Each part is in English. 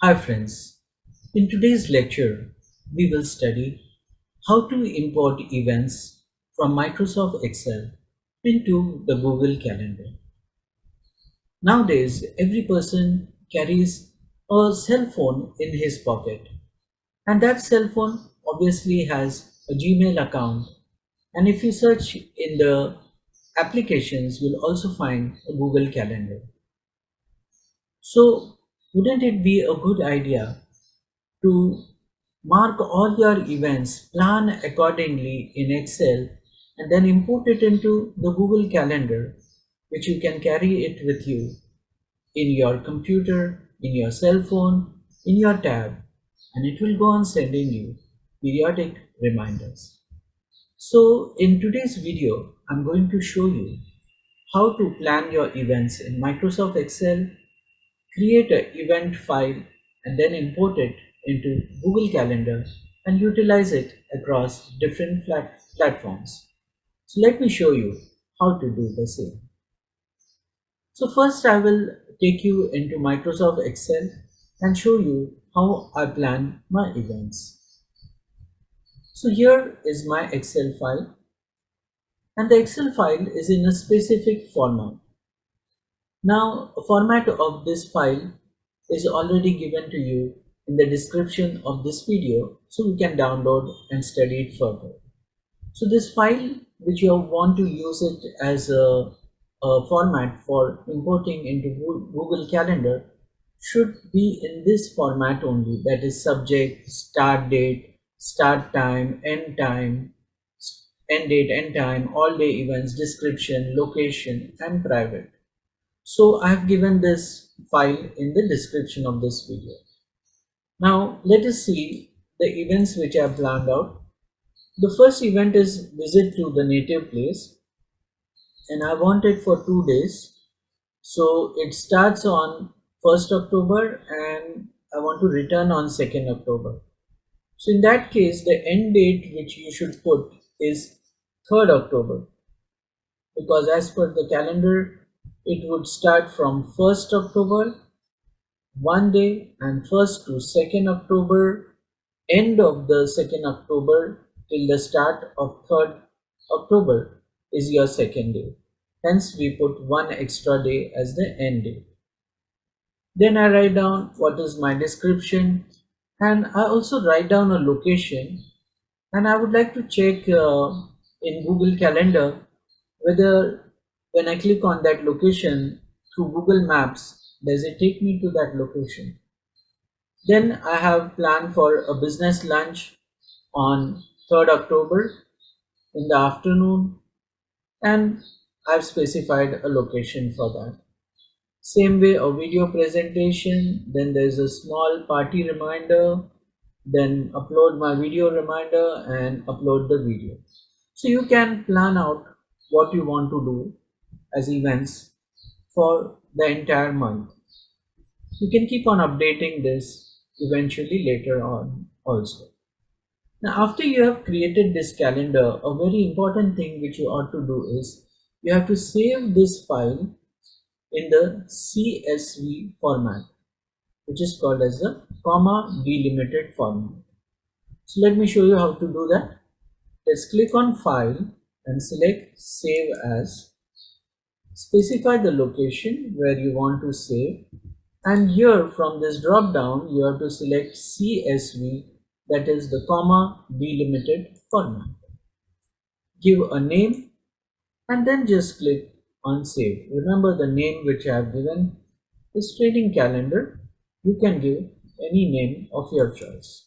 Hi friends, in today's lecture we will study how to import events from Microsoft Excel into the Google Calendar. Nowadays every person carries a cell phone in his pocket, and that cell phone obviously has a Gmail account, and if you search in the applications you'll also find a Google Calendar. So wouldn't it be a good idea to mark all your events, plan accordingly in Excel, and then import it into the Google Calendar, which you can carry it with you in your computer, in your cell phone, in your tab, and it will go on sending you periodic reminders. So in today's video, I'm going to show you how to plan your events in Microsoft Excel, create an event file, and then import it into Google Calendar and utilize it across different platforms. So let me show you how to do the same. So first I will take you into Microsoft Excel and show you how I plan my events. So here is my Excel file, and the Excel file is in a specific format. Now, a format of this file is already given to you in the description of this video, so you can download and study it further. So this file, which you want to use it as a format for importing into Google Calendar, should be in this format only, that is subject, start date, start time, end date, end time, all day events, description, location, and private. So I have given this file in the description of this video. Now let us see the events which I have planned out. The first event is visit to the native place, and I want it for 2 days. So it starts on 1st October and I want to return on 2nd October. So in that case, the end date which you should put is 3rd October, because as per the calendar, it would start from 1st October one day, and 1st to 2nd October, end of the 2nd October till the start of 3rd October is your second day. Hence we put one extra day as the end date. Then I write down what is my description, and I also write down a location, and I would like to check in Google Calendar whether when I click on that location through Google Maps, does it take me to that location. Then I have planned for a business lunch on 3rd October in the afternoon, and I've specified a location for that. Same way, a video presentation, then there's a small party reminder, then upload my video reminder and upload the video. So you can plan out what you want to do as events for the entire month. You can keep on updating this eventually later on also. Now, after you have created this calendar, a very important thing which you ought to do is you have to save this file in the CSV format, which is called as the comma delimited format. So let me show you how to do that. Let's click on File and select Save As. Specify the location where you want to save, and here from this drop down you have to select CSV, that is the comma delimited format. Give a name and then just click on Save. Remember the name which I have given is Trading Calendar. You can give any name of your choice.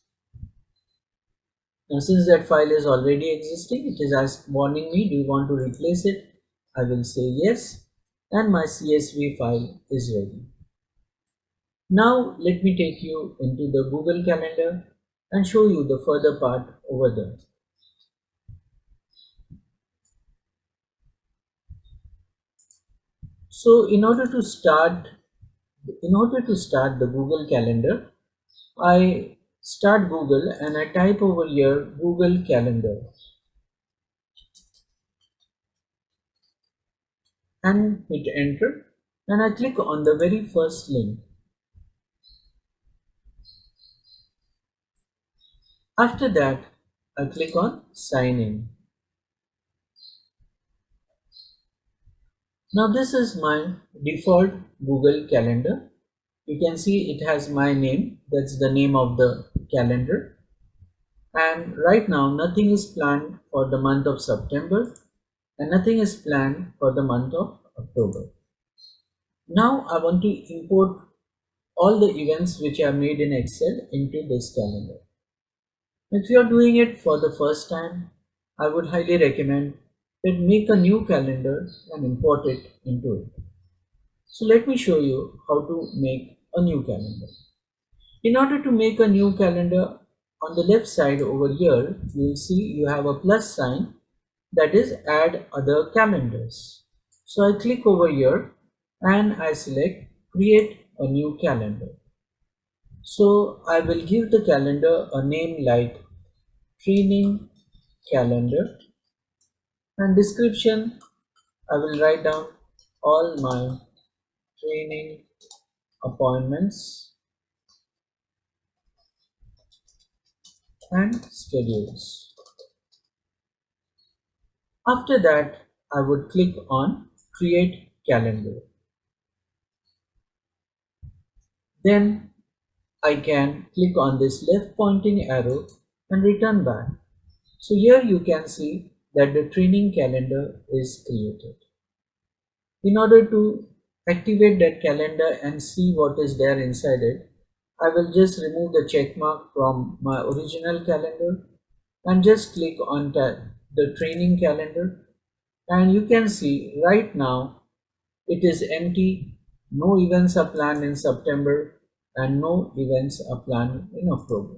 Now since that file is already existing, it is warning me, do you want to replace it? I will say yes, and my CSV file is ready. Now let me take you into the Google Calendar and show you the further part over there. So in order to start the Google Calendar, I start Google and I type over here Google Calendar and hit enter, and I click on the very first link. After that, I click on sign in. Now this is my default Google Calendar. You can see it has my name, that's the name of the calendar. And right now nothing is planned for the month of September and nothing is planned for the month of October. Now I want to import all the events which are made in Excel into this calendar. If you are doing it for the first time, I would highly recommend that make a new calendar and import it into it. So let me show you how to make a new calendar. In order to make a new calendar, on the left side over here, you will see you have a plus sign, that is add other calendars. So I click over here and I select create a new calendar. So I will give the calendar a name like training calendar, and description I will write down all my training appointments and schedules. After that, I would click on create calendar. Then I can click on this left pointing arrow and return back. So here you can see that the training calendar is created. In order to activate that calendar and see what is there inside it, I will just remove the check mark from my original calendar and just click on the training calendar, and you can see right now it is empty. No events are planned in September and no events are planned in October.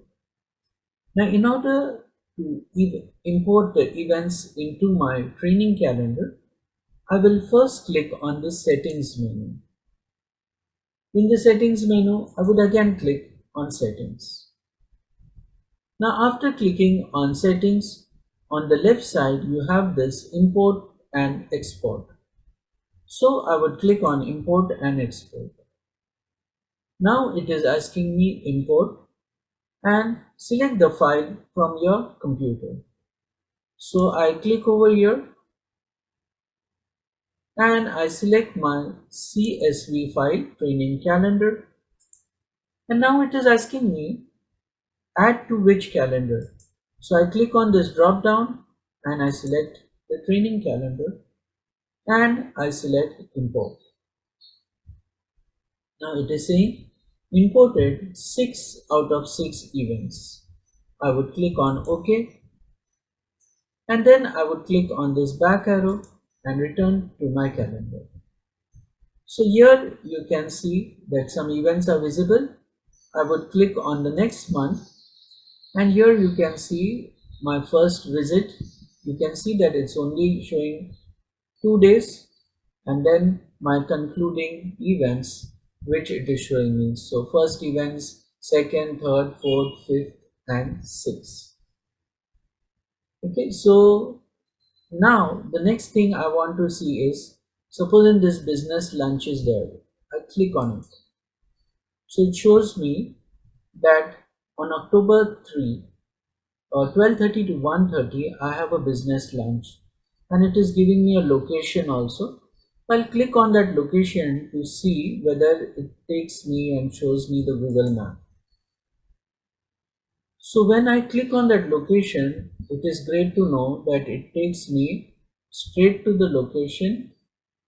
Now in order to import the events into my training calendar, I will first click on the settings menu. In the settings menu, I would again click on settings. Now after clicking on settings, on the left side you have this import and export. So I would click on import and export. Now it is asking me import and select the file from your computer. So I click over here and I select my CSV file training calendar, and now it is asking me add to which calendar. So I click on this drop down and I select the training calendar and I select import. Now it is saying imported 6 out of 6 events. I would click on OK and then I would click on this back arrow and return to my calendar. So here you can see that some events are visible. I would click on the next month and here you can see my first visit. You can see that it's only showing 2 days, and then my concluding events which it is showing me. So first events, second, third, fourth, fifth and sixth. Okay, so now the next thing I want to see is, suppose in this business lunch is there. I click on it. So it shows me that on October 3, 12:30 to 1:30 I have a business lunch, and it is giving me a location also. I'll click on that location to see whether it takes me and shows me the Google map. So when I click on that location, it is great to know that it takes me straight to the location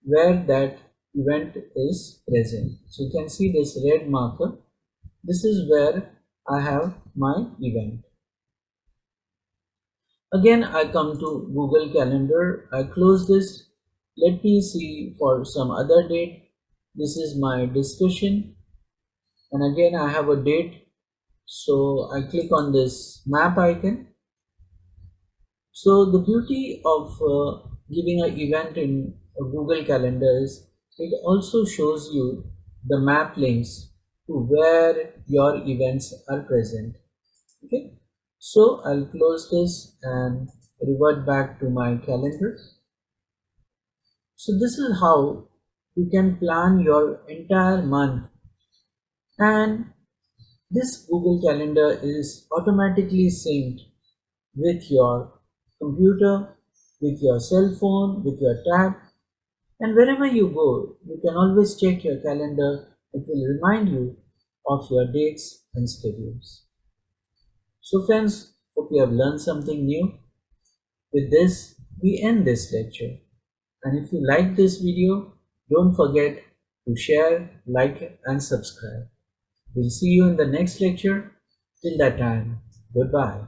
where that event is present. So you can see this red marker. This is where I have my event. Again, I come to Google Calendar. I close this. Let me see for some other date. This is my discussion. And again, I have a date. So I click on this map icon. So the beauty of giving an event in a Google Calendar is it also shows you the map links to where your events are present. Okay, so I'll close this and revert back to my calendar. So this is how you can plan your entire month, and This Google Calendar is automatically synced with your computer, with your cell phone, with your tab, and wherever you go, you can always check your calendar. It will remind you of your dates and schedules. So friends, hope you have learned something new. With this, we end this lecture. And if you like this video, don't forget to share, like and subscribe. We'll see you in the next lecture. Till that time, goodbye.